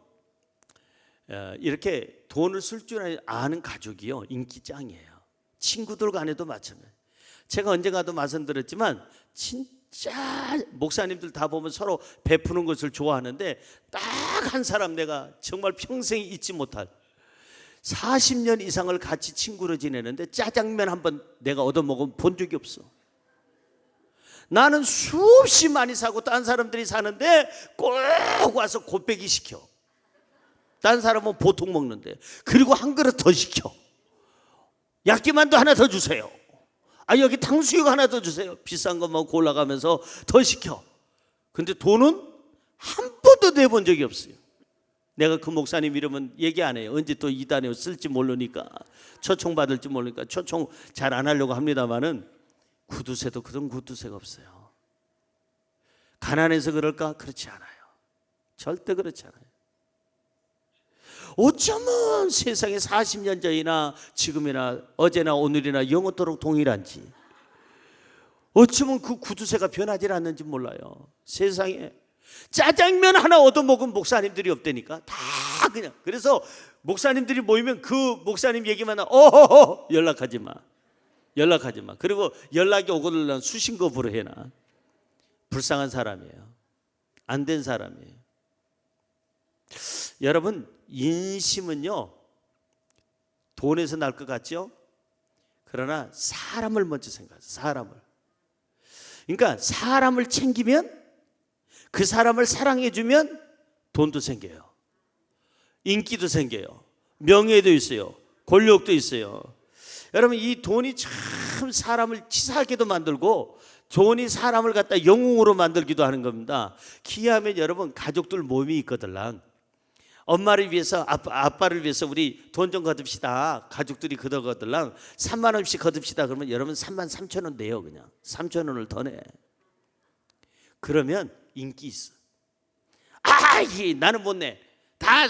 이렇게 돈을 쓸 줄 아는 가족이요, 인기 짱이에요. 친구들 간에도 마찬가지. 제가 언젠가도 말씀드렸지만 진짜 목사님들 다 보면 서로 베푸는 것을 좋아하는데 딱 한 사람 내가 정말 평생 잊지 못할, 40년 이상을 같이 친구로 지내는데 짜장면 한번 내가 얻어먹으면 본 적이 없어. 나는 수없이 많이 사고 딴 사람들이 사는데 꼭 와서 곱빼기 시켜. 딴 사람은 보통 먹는데. 그리고 한 그릇 더 시켜. 야끼만두 하나 더 주세요. 아, 여기 탕수육 하나 더 주세요. 비싼 것만 골라가면서 더 시켜. 근데 돈은 한 번도 내본 적이 없어요. 내가 그 목사님 이름은 얘기 안 해요. 언제 또 이단에 쓸지 모르니까, 초청 받을지 모르니까 초청 잘 안 하려고 합니다만은, 구두쇠도 그런 구두쇠가 없어요. 가난해서 그럴까? 그렇지 않아요. 절대 그렇지 않아요. 어쩌면 세상에 40년 전이나 지금이나 어제나 오늘이나 영원토록 동일한지, 어쩌면 그 구두쇠가 변하지 않는지 몰라요. 세상에 짜장면 하나 얻어먹은 목사님들이 없다니까. 다 그냥. 그래서 목사님들이 모이면 그 목사님 얘기만 하면 연락하지 마. 그리고 연락이 오거든 수신급으로 해놔. 불쌍한 사람이에요. 안 된 사람이에요. 여러분, 인심은요, 돈에서 날 것 같죠? 그러나 사람을 먼저 생각하세요. 사람을. 그러니까 사람을 챙기면, 그 사람을 사랑해주면 돈도 생겨요. 인기도 생겨요. 명예도 있어요. 권력도 있어요. 여러분, 이 돈이 참 사람을 치사하게도 만들고 돈이 사람을 갖다 영웅으로 만들기도 하는 겁니다. 기하면 여러분, 가족들 몸이 있거들랑. 엄마를 위해서, 아빠를 위해서 우리 돈 좀 거둡시다. 가족들이 거들랑 3만 원씩 거둡시다. 그러면 여러분 3만 3천 원 내요. 그냥 3천 원을 더 내. 그러면 인기 있어. 나는 못 내. 다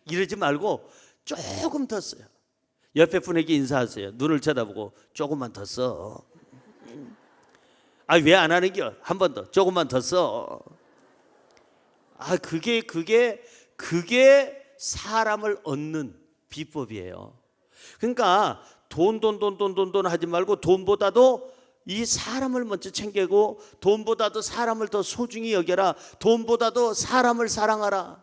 이러지 말고 조금 더 써요. 옆에 분에게 인사하세요. 눈을 쳐다보고 조금만 더 써. 왜 안 하는겨? 한 번 더, 조금만 더 써. 그게 사람을 얻는 비법이에요. 그러니까 돈 하지 말고 돈보다도 이 사람을 먼저 챙기고, 돈보다도 사람을 더 소중히 여겨라. 돈보다도 사람을 사랑하라.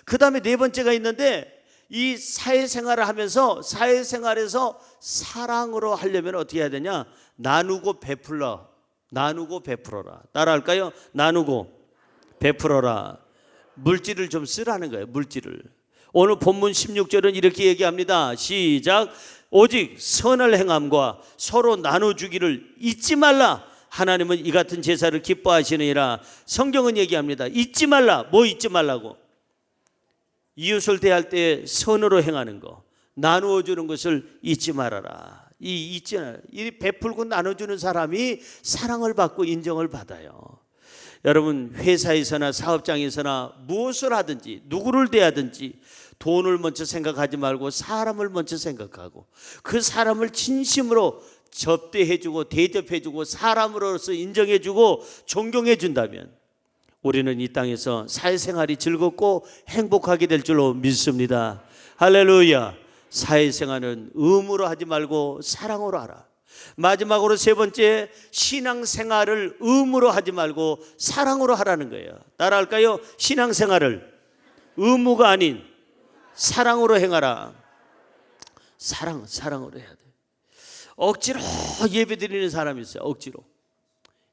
그 다음에 네 번째가 있는데, 이 사회생활을 하면서 사회생활에서 사랑으로 하려면 어떻게 해야 되냐? 나누고 베풀어라. 따라할까요? 나누고 베풀어라. 물질을 좀 쓰라는 거예요. 물질을. 오늘 본문 16절은 이렇게 얘기합니다. 시작. 오직 선을 행함과 서로 나눠주기를 잊지 말라. 하나님은 이 같은 제사를 기뻐하시느니라. 성경은 얘기합니다. 잊지 말라. 뭐 잊지 말라고? 이웃을 대할 때 선으로 행하는 거, 나누어 주는 것을 잊지 말아라. 이 베풀고 나눠주는 사람이 사랑을 받고 인정을 받아요. 여러분, 회사에서나 사업장에서나 무엇을 하든지 누구를 대하든지 돈을 먼저 생각하지 말고 사람을 먼저 생각하고, 그 사람을 진심으로 접대해주고 대접해주고 사람으로서 인정해주고 존경해준다면 우리는 이 땅에서 사회생활이 즐겁고 행복하게 될 줄로 믿습니다. 할렐루야. 사회생활은 의무로 하지 말고 사랑으로 하라. 마지막으로 세 번째, 신앙생활을 의무로 하지 말고 사랑으로 하라는 거예요. 따라할까요? 신앙생활을 의무가 아닌 사랑으로 행하라. 사랑으로 해야 돼. 억지로 예배 드리는 사람이 있어요. 억지로.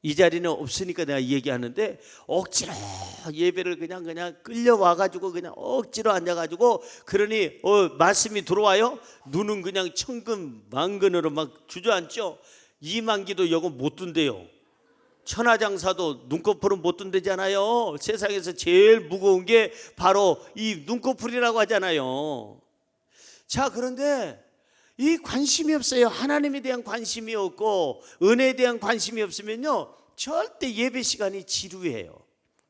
이 자리는 없으니까 내가 얘기하는데 억지로 예배를 그냥 끌려와 가지고 그냥 억지로 앉아 가지고, 그러니 말씀이 들어와요. 눈은 그냥 천근만근으로 막 주저앉죠. 이만기도 여고 못 둔대요. 천하장사도 눈꺼풀은 못 둔대잖아요. 세상에서 제일 무거운 게 바로 이 눈꺼풀이라고 하잖아요. 자, 그런데 이 관심이 없어요. 하나님에 대한 관심이 없고 은혜에 대한 관심이 없으면요, 절대 예배 시간이 지루해요.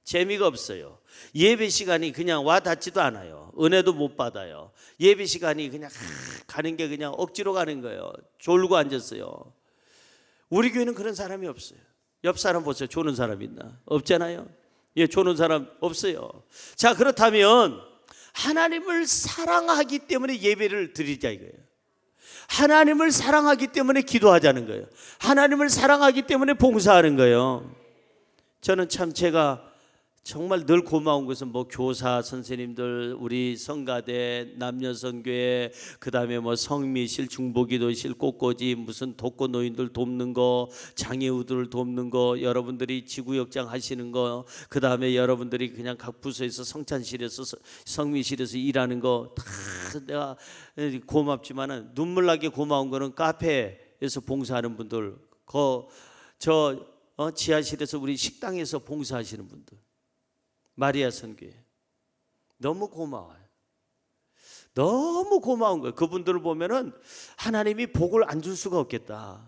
재미가 없어요. 예배 시간이 그냥 와 닿지도 않아요. 은혜도 못 받아요. 예배 시간이 그냥 가는 게 그냥 억지로 가는 거예요. 졸고 앉았어요. 우리 교회는 그런 사람이 없어요. 옆 사람 보세요. 조는 사람 있나? 없잖아요. 예, 조는 사람 없어요. 자, 그렇다면 하나님을 사랑하기 때문에 예배를 드리자 이거예요. 하나님을 사랑하기 때문에 기도하자는 거예요. 하나님을 사랑하기 때문에 봉사하는 거예요. 저는 참 제가 정말 늘 고마운 것은 교사 선생님들, 우리 성가대, 남녀선교회, 그다음에 성미실, 중보기도실, 꽃꽂이, 무슨 독거노인들 돕는 거, 장애우들 돕는 거, 여러분들이 지구역장 하시는 거, 그다음에 여러분들이 그냥 각 부서에서 성찬실에서 성미실에서 일하는 거 다 내가 고맙지만은 눈물 나게 고마운 거는 카페에서 봉사하는 분들, 지하실에서 우리 식당에서 봉사하시는 분들, 마리아 선교회 너무 고마워요. 너무 고마운 거예요. 그분들을 보면은 하나님이 복을 안 줄 수가 없겠다.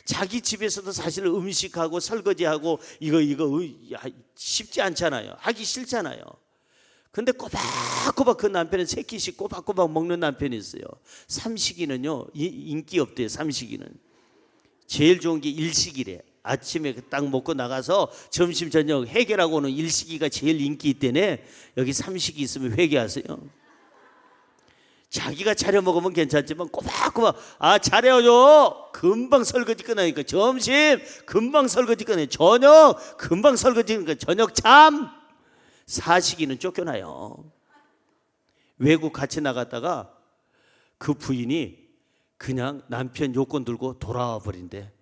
자기 집에서도 사실 음식하고 설거지하고 이거 쉽지 않잖아요. 하기 싫잖아요. 근데 꼬박꼬박 그 남편은 3끼씩 꼬박꼬박 먹는 남편이 있어요. 삼식이는요 인기 없대요. 삼식이는 제일 좋은 게 일식이래. 아침에 딱 먹고 나가서 점심 저녁 회개라고는 일식이가 제일 인기 있대네. 여기 삼식이 있으면 회개하세요. 자기가 차려 먹으면 괜찮지만 꼬박꼬박 잘해요. 금방 설거지 끝나니까 점심 금방 설거지 끝나니까 저녁 금방 설거지 끝나니까 저녁 참 사식이는 쫓겨나요. 외국 같이 나갔다가 그 부인이 그냥 남편 요건 들고 돌아와 버린대.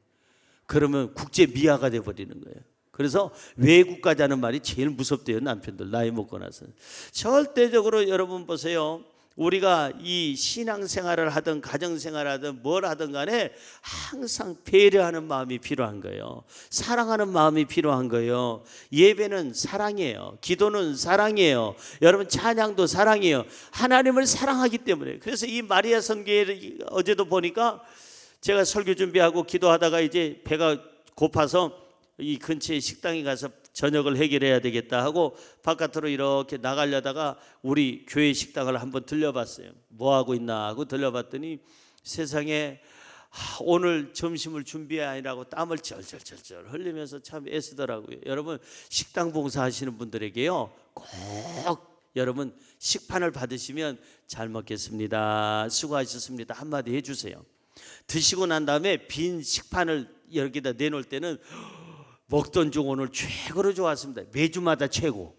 그러면 국제 미아가 돼 버리는 거예요. 그래서 외국 가자는 말이 제일 무섭대요. 남편들 나이 먹고 나서. 절대적으로 여러분 보세요. 우리가 이 신앙생활을 하든 가정생활을 하든 뭘 하든 간에 항상 배려하는 마음이 필요한 거예요. 사랑하는 마음이 필요한 거예요. 예배는 사랑이에요. 기도는 사랑이에요. 여러분 찬양도 사랑이에요. 하나님을 사랑하기 때문에. 그래서 이 마리아 선교회를 어제도 보니까 제가 설교 준비하고 기도하다가 이제 배가 고파서 이 근처에 식당에 가서 저녁을 해결해야 되겠다 하고 바깥으로 이렇게 나가려다가 우리 교회 식당을 한번 들려봤어요. 뭐 하고 있나 하고 들려봤더니 세상에 오늘 점심을 준비하느라고 땀을 절절절절 흘리면서 참 애쓰더라고요. 여러분 식당 봉사하시는 분들에게요 꼭 여러분 식판을 받으시면 잘 먹겠습니다, 수고하셨습니다 한마디 해주세요. 드시고 난 다음에 빈 식판을 여기다 내놓을 때는 먹던 중 오늘 최고로 좋았습니다. 매주마다 최고.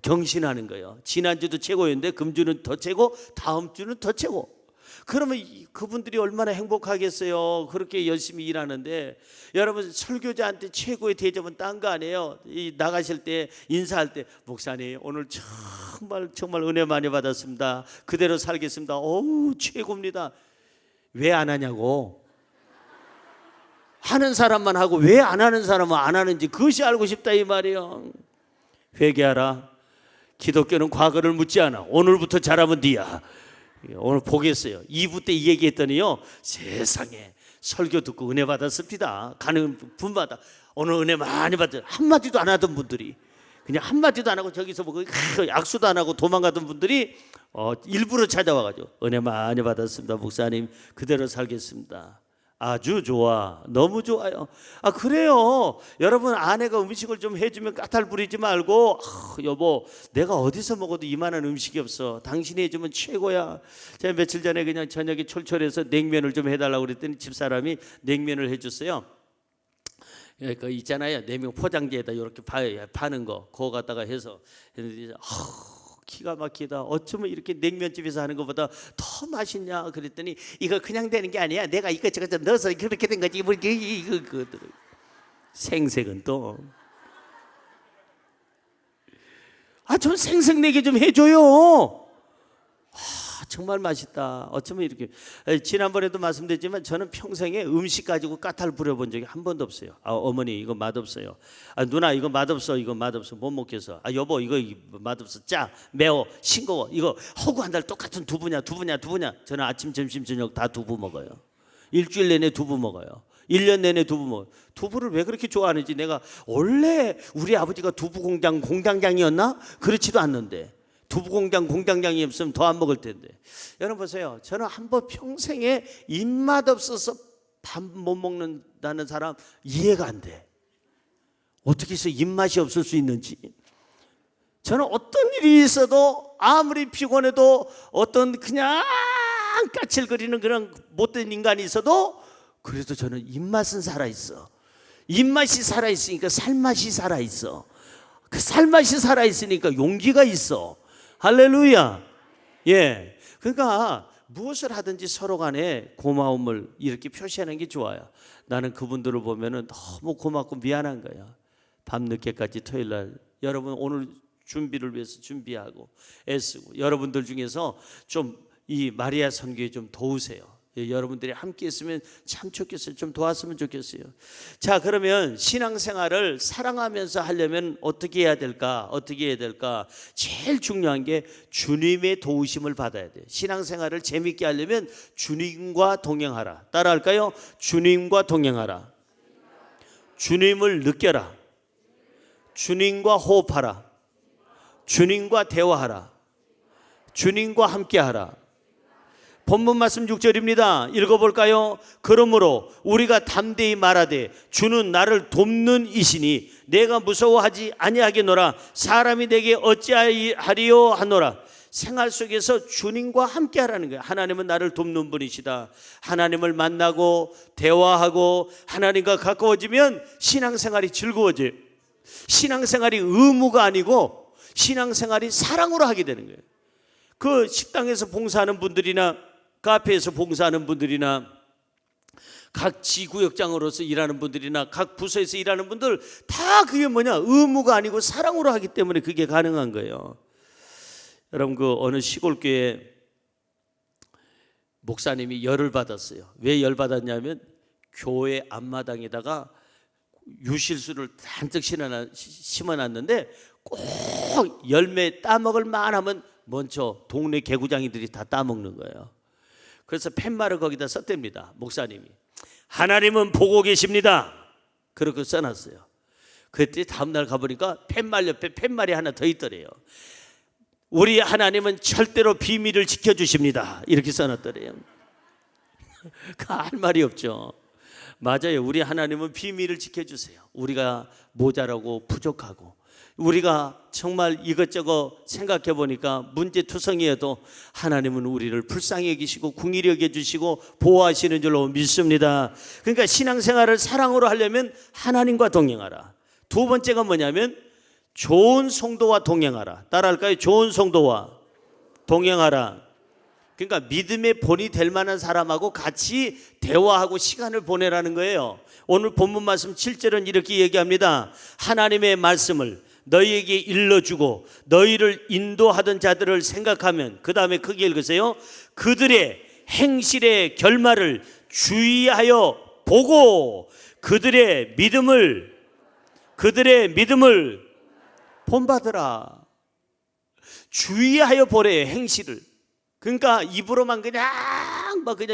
경신하는 거예요. 지난주도 최고였는데 금주는 더 최고, 다음 주는 더 최고. 그러면 그분들이 얼마나 행복하겠어요. 그렇게 열심히 일하는데. 여러분 설교자한테 최고의 대접은 딴 거 아니에요. 나가실 때 인사할 때 목사님 오늘 정말 은혜 많이 받았습니다. 그대로 살겠습니다. 어우 최고입니다. 왜 안 하냐고. 하는 사람만 하고 왜 안 하는 사람은 안 하는지 그것이 알고 싶다 이 말이에요. 회개하라. 기독교는 과거를 묻지 않아. 오늘부터 잘하면 네야. 오늘 보겠어요. 2부 때 이 얘기했더니요 세상에 설교 듣고 은혜 받았습니다. 가는 분마다 오늘 은혜 많이 받았어요. 한마디도 안 하던 분들이 그냥 한마디도 안 하고 저기서 보고 악수도 안 하고 도망가던 분들이 일부러 찾아와가지고 은혜 많이 받았습니다. 목사님 그대로 살겠습니다. 아주 좋아. 너무 좋아요. 그래요. 여러분 아내가 음식을 좀 해주면 까탈 부리지 말고 여보 내가 어디서 먹어도 이만한 음식이 없어. 당신이 해주면 최고야. 제가 며칠 전에 그냥 저녁에 촐촐해서 냉면을 좀 해달라고 그랬더니 집사람이 냉면을 해줬어요. 그 있잖아요. 냉면 포장지에다 이렇게 파는 거 그거 갖다가 해서 기가 막히다. 어쩌면 이렇게 냉면집에서 하는 것보다 더 맛있냐 그랬더니 이거 그냥 되는 게 아니야. 내가 이것저것 좀 넣어서 그렇게 된 거지. 뭐 이거 생색은 또 좀 생색내게 좀 해줘요. 정말 맛있다. 어쩌면 이렇게. 지난번에도 말씀드렸지만 저는 평생에 음식 가지고 까탈 부려본 적이 한 번도 없어요. 어머니 이거 맛없어요. 누나 이거 맛없어. 이거 맛없어. 못 먹겠어. 여보 이거 맛없어. 짜, 매워, 싱거워. 이거 허구 한 달 똑같은 두부냐. 저는 아침, 점심, 저녁 다 두부 먹어요. 일주일 내내 두부 먹어요. 1년 내내 두부 먹어요. 두부를 왜 그렇게 좋아하는지 내가 원래 우리 아버지가 두부 공장장이었나? 그렇지도 않는데 두부 공장장이 없으면 더 안 먹을 텐데. 여러분 보세요. 저는 한번 평생에 입맛 없어서 밥 못 먹는다는 사람 이해가 안 돼. 어떻게 해서 입맛이 없을 수 있는지. 저는 어떤 일이 있어도 아무리 피곤해도 어떤 그냥 까칠거리는 그런 못된 인간이 있어도 그래도 저는 입맛은 살아있어. 입맛이 살아있으니까 살맛이 살아있어. 그 살맛이 살아있으니까 용기가 있어. 할렐루야. 예. 그러니까 무엇을 하든지 서로 간에 고마움을 이렇게 표시하는 게 좋아요. 나는 그분들을 보면은 너무 고맙고 미안한 거야. 밤늦게까지 토요일 날 여러분 오늘 준비를 위해서 준비하고 애쓰고 여러분들 중에서 좀 이 마리아 선교에 좀 도우세요. 여러분들이 함께 있으면 참 좋겠어요. 좀 도왔으면 좋겠어요. 자, 그러면 신앙생활을 사랑하면서 하려면 어떻게 해야 될까? 제일 중요한 게 주님의 도우심을 받아야 돼요. 신앙생활을 재밌게 하려면 주님과 동행하라. 따라할까요? 주님과 동행하라. 주님을 느껴라. 주님과 호흡하라. 주님과 대화하라. 주님과 함께하라. 본문 말씀 6절입니다. 읽어볼까요? 그러므로 우리가 담대히 말하되 주는 나를 돕는 이시니 내가 무서워하지 아니하겠노라. 사람이 내게 어찌하리요 하노라. 생활 속에서 주님과 함께 하라는 거예요. 하나님은 나를 돕는 분이시다. 하나님을 만나고 대화하고 하나님과 가까워지면 신앙생활이 즐거워져요. 신앙생활이 의무가 아니고 신앙생활이 사랑으로 하게 되는 거예요. 그 식당에서 봉사하는 분들이나 카페에서 봉사하는 분들이나 각 지구역장으로서 일하는 분들이나 각 부서에서 일하는 분들 다 그게 뭐냐? 의무가 아니고 사랑으로 하기 때문에 그게 가능한 거예요. 여러분 그 어느 시골교회 목사님이 열을 받았어요. 왜 열 받았냐면 교회 앞마당에다가 유실수를 잔뜩 심어놨는데 꼭 열매 따먹을 만하면 먼저 동네 개구장이들이 다 따먹는 거예요. 그래서 팻말을 거기다 썼답니다. 목사님이 하나님은 보고 계십니다. 그렇게 써놨어요. 그때 다음날 가보니까 팻말 옆에 팻말이 하나 더 있더래요. 우리 하나님은 절대로 비밀을 지켜주십니다. 이렇게 써놨더래요. 할 말이 없죠. 맞아요. 우리 하나님은 비밀을 지켜주세요. 우리가 모자라고 부족하고 우리가 정말 이것저것 생각해 보니까 문제투성이어도 하나님은 우리를 불쌍히 여기시고 궁일히 여겨주시고 보호하시는 줄로 믿습니다. 그러니까 신앙생활을 사랑으로 하려면 하나님과 동행하라. 두 번째가 뭐냐면 좋은 성도와 동행하라. 따라할까요? 좋은 성도와 동행하라. 그러니까 믿음의 본이 될 만한 사람하고 같이 대화하고 시간을 보내라는 거예요. 오늘 본문 말씀 7절은 이렇게 얘기합니다. 하나님의 말씀을 너희에게 일러주고 너희를 인도하던 자들을 생각하면, 그 다음에 크게 읽으세요. 그들의 행실의 결말을 주의하여 보고 그들의 믿음을 본받으라. 주의하여 보래. 행실을. 그러니까 입으로만 그냥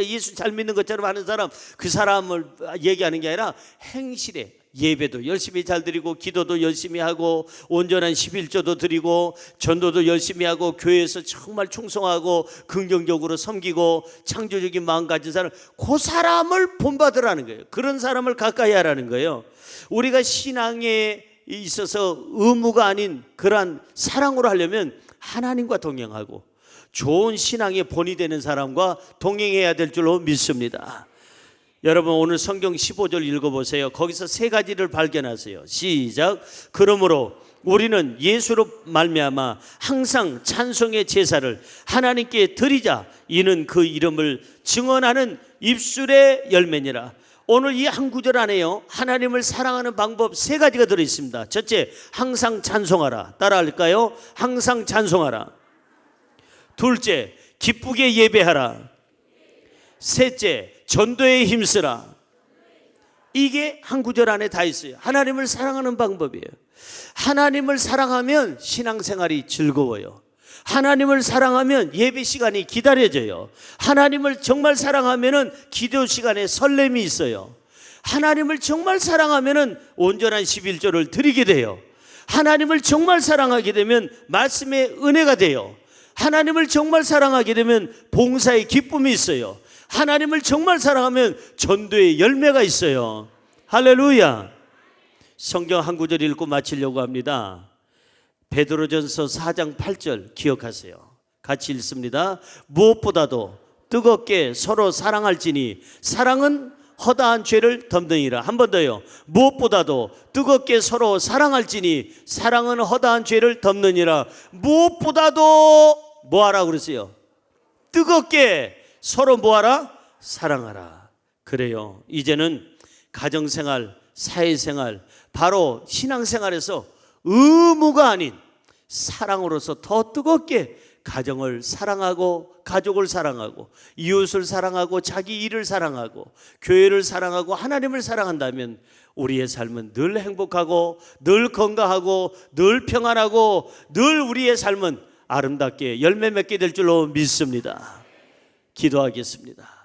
예수 잘 믿는 것처럼 하는 사람, 그 사람을 얘기하는 게 아니라 행실에 예배도 열심히 잘 드리고 기도도 열심히 하고 온전한 11조도 드리고 전도도 열심히 하고 교회에서 정말 충성하고 긍정적으로 섬기고 창조적인 마음 가진 사람, 그 사람을 본받으라는 거예요. 그런 사람을 가까이 하라는 거예요. 우리가 신앙에 있어서 의무가 아닌 그러한 사랑으로 하려면 하나님과 동행하고 좋은 신앙의 본이 되는 사람과 동행해야 될 줄로 믿습니다. 여러분 오늘 성경 15절 읽어보세요. 거기서 세 가지를 발견하세요. 시작. 그러므로 우리는 예수로 말미암아 항상 찬송의 제사를 하나님께 드리자. 이는 그 이름을 증언하는 입술의 열매니라. 오늘 이 한 구절 안에요, 하나님을 사랑하는 방법 세 가지가 들어있습니다. 첫째, 항상 찬송하라. 따라할까요? 항상 찬송하라. 둘째, 기쁘게 예배하라. 셋째, 전도에 힘쓰라. 이게 한 구절 안에 다 있어요. 하나님을 사랑하는 방법이에요. 하나님을 사랑하면 신앙생활이 즐거워요. 하나님을 사랑하면 예배 시간이 기다려져요. 하나님을 정말 사랑하면 기도 시간에 설렘이 있어요. 하나님을 정말 사랑하면 온전한 11조를 드리게 돼요. 하나님을 정말 사랑하게 되면 말씀의 은혜가 돼요. 하나님을 정말 사랑하게 되면 봉사의 기쁨이 있어요. 하나님을 정말 사랑하면 전도의 열매가 있어요. 할렐루야. 성경 한 구절 읽고 마치려고 합니다. 베드로전서 4장 8절 기억하세요. 같이 읽습니다. 무엇보다도 뜨겁게 서로 사랑할지니 사랑은 허다한 죄를 덮느니라. 한 번 더요. 무엇보다도 뜨겁게 서로 사랑할지니 사랑은 허다한 죄를 덮느니라. 무엇보다도 뭐하라 그랬어요? 뜨겁게 서로 뭐하라? 사랑하라. 그래요. 이제는 가정생활, 사회생활, 바로 신앙생활에서 의무가 아닌 사랑으로서 더 뜨겁게 가정을 사랑하고 가족을 사랑하고 이웃을 사랑하고 자기 일을 사랑하고 교회를 사랑하고 하나님을 사랑한다면 우리의 삶은 늘 행복하고 늘 건강하고 늘 평안하고 늘 우리의 삶은 아름답게 열매 맺게 될 줄로 믿습니다. 기도하겠습니다.